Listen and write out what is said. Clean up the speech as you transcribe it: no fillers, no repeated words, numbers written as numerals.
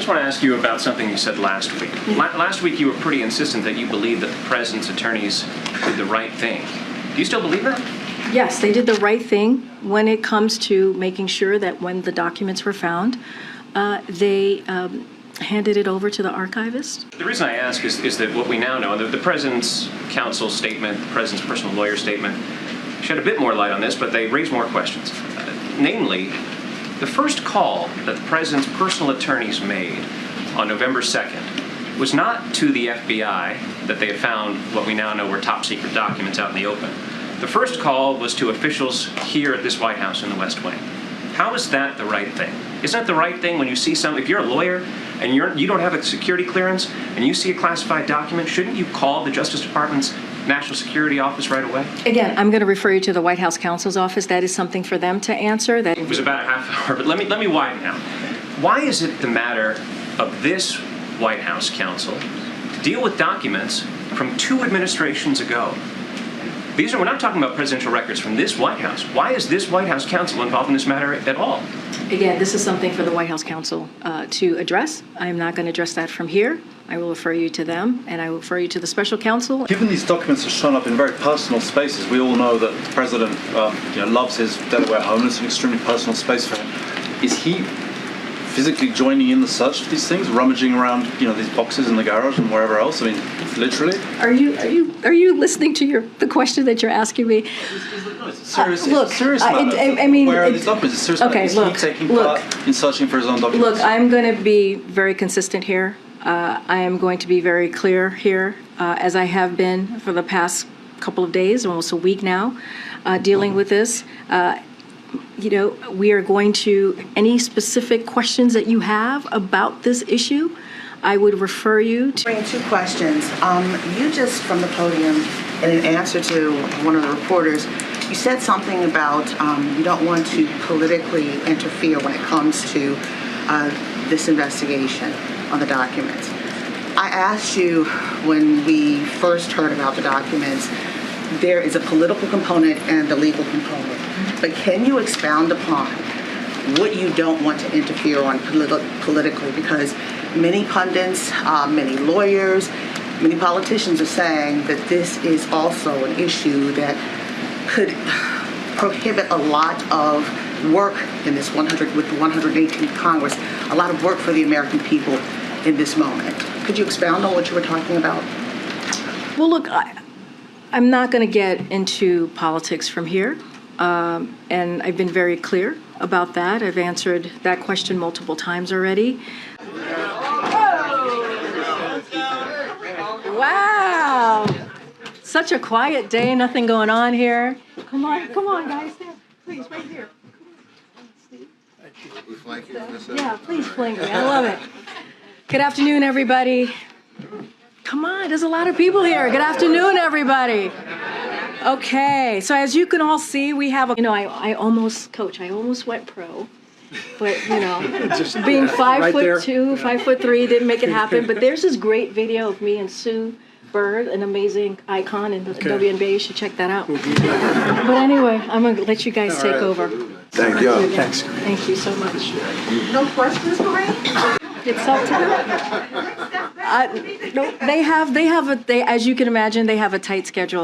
just want to ask you about something you said last week. Last week you were pretty insistent that you believed that the president's attorneys did the right thing. Do you still believe that? Yes, they did the right thing when it comes to making sure that when the documents were found, they handed it over to the archivist. The reason I ask is that what we now know, the president's counsel statement, the president's personal lawyer statement, shed a bit more light on this, but they raise more questions. Namely, the first call that the president's personal attorneys made on November 2nd was not to the FBI that they had found what we now know were top secret documents out in the open. The first call was to officials here at this White House in the West Wing. How is that the right thing? Isn't that the right thing when you see something, if you're a lawyer and you don't have a security clearance and you see a classified document, shouldn't you call the Justice Department's National Security Office right away? Again, I'm going to refer you to the White House counsel's office. That is something for them to answer. That it was about a half hour, but let me widen out. Why is it the matter of this White House counsel to deal with documents from 2 administrations ago? We're not talking about presidential records from this White House. Why is this White House counsel involved in this matter at all? Again, this is something for the White House counsel to address. I'm not going to address that from here. I will refer you to them, and I will refer you to the special counsel. Given these documents have shown up in very personal spaces, we all know that the president loves his Delaware home. It's an extremely personal space for him. Is he physically joining in the search for these things, rummaging around, these boxes in the garage and wherever else? I mean, literally. Are you listening to the question that you're asking me? It's a serious, look, it's a serious matter. I mean, where are these documents? It's a serious matter. Is he taking part in searching for his own documents? Look, I'm going to be very consistent here. I am going to be very clear here, as I have been for the past couple of days, almost a week now, dealing with this. We are going to, any specific questions that you have about this issue, I would refer you to. Bring 2 questions. You just, from the podium, in an answer to one of the reporters, you said something about you don't want to politically interfere when it comes to this investigation on the documents. I asked you when we first heard about the documents, there is a political component and a legal component. But can you expound upon what you don't want to interfere on politically? Because many pundits, many lawyers, many politicians are saying that this is also an issue that could prohibit a lot of work in this with the 118th Congress, a lot of work for the American people in this moment. Could you expound on what you were talking about? Well, look, I'm not going to get into politics from here, and I've been very clear about that. I've answered that question multiple times already. Wow! Such a quiet day, nothing going on here. Come on, guys, stand. Please, right here. Yeah, please flank me. I love it. Good afternoon, everybody. Come on, there's a lot of people here. Good afternoon, everybody. Okay, so as you can all see, we have a, I almost went pro, but being 5'2", 5'3", didn't make it happen. But there's this great video of me and Sue Bird, an amazing icon in the WNBA. You should check that out. But anyway, I'm going to let you guys take over. Thank you. Thanks. Thank you so much. No questions, Karine? It's up to them. No, as you can imagine, they have a tight schedule.